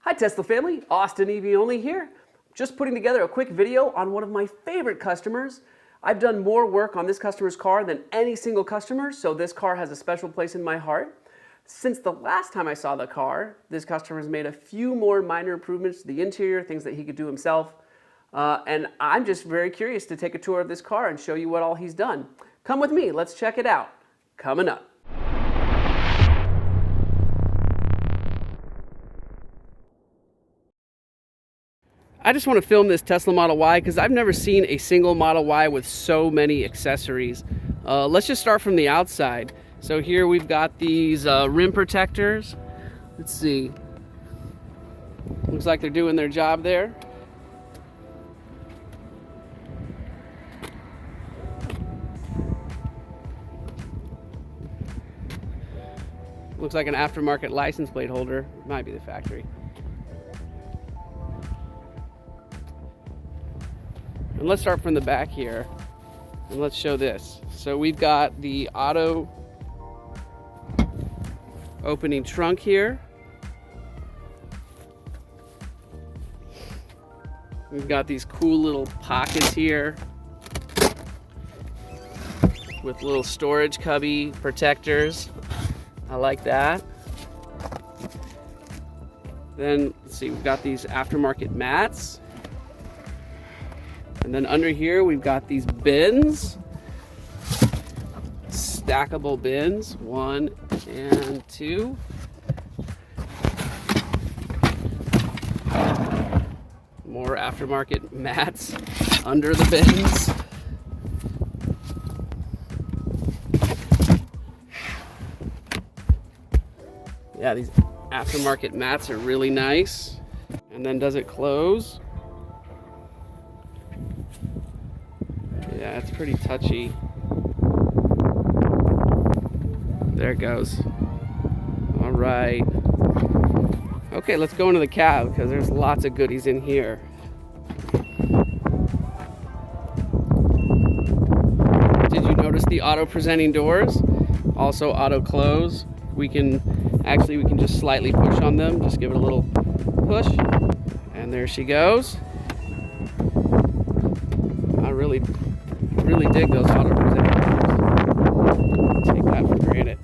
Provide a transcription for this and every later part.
Hi Tesla family, Austin EV Only here. Just putting together a quick video on one of my favorite customers. I've done more work on this customer's car than any single customer, so this car has a special place in my heart. Since the last time I saw the car, this customer has made a few more minor improvements to the interior, things that he could do himself. And I'm just very curious to take a tour of this car and show you what all he's done. Come with me, let's check it out. Coming up. I just want to film this Tesla Model Y because I've never seen a single Model Y with so many accessories. Let's just start from the outside. So here we've got these rim protectors. Let's see. Looks like they're doing their job there. Looks like an aftermarket license plate holder. Might be the factory. And let's start from the back here and let's show this. So we've got the auto opening trunk here. We've got these cool little pockets here with little storage cubby protectors. I like that. Then let's see, we've got these aftermarket mats. And then under here, we've got these bins, stackable bins, 1 and 2. More aftermarket mats under the bins. Yeah, these aftermarket mats are really nice. And then does it close? Yeah, it's pretty touchy. There it goes. All right. Okay, let's go into the cab because there's lots of goodies in here. Did you notice the auto presenting doors? Also auto close. We can just slightly push on them. Just give it a little push. And there she goes. I really dig those auto presenting doors. Take that for granted.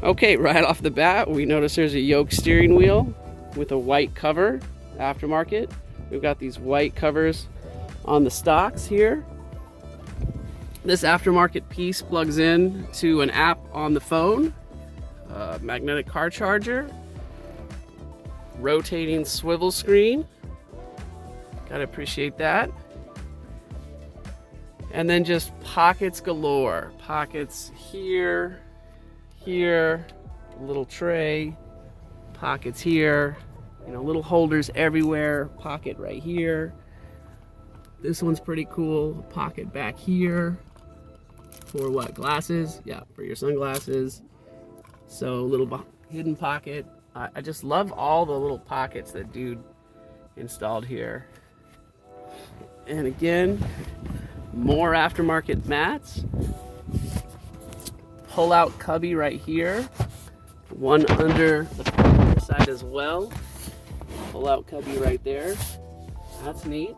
Okay, right off the bat, we notice there's a yoke steering wheel with a white cover, aftermarket. We've got these white covers on the stocks here. This aftermarket piece plugs in to an app on the phone, magnetic car charger, rotating swivel screen. Gotta appreciate that. And then just pockets galore. Pockets here, here, a little tray, pockets here, you know, little holders everywhere, pocket right here. This one's pretty cool, pocket back here. For what, glasses? Yeah, for your sunglasses. So little hidden pocket. I just love all the little pockets that dude installed here. And again, more aftermarket mats. Pull out cubby right here. One under the side as well. Pull out cubby right there. That's neat.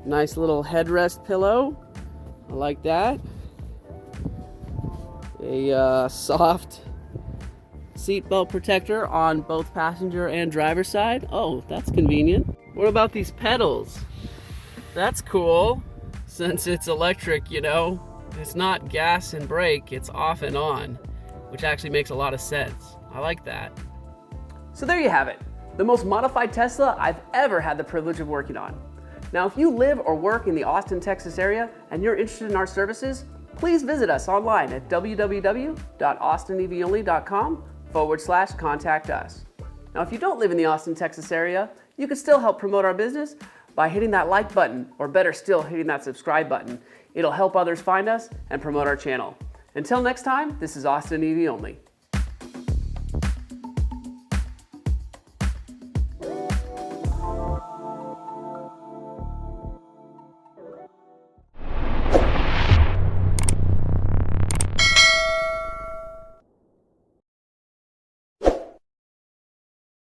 Nice little headrest pillow. I like that. A soft seatbelt protector on both passenger and driver side. Oh, that's convenient. What about these pedals? That's cool. Since it's electric, you know, it's not gas and brake, it's off and on, which actually makes a lot of sense. I like that. So there you have it. The most modified Tesla I've ever had the privilege of working on. Now, if you live or work in the Austin, Texas area and you're interested in our services, please visit us online at www.austinevonly.com/contact us. Now, if you don't live in the Austin, Texas area, you can still help promote our business by hitting that like button, or better still, hitting that subscribe button. It'll help others find us and promote our channel. Until next time, this is Austin EV Only.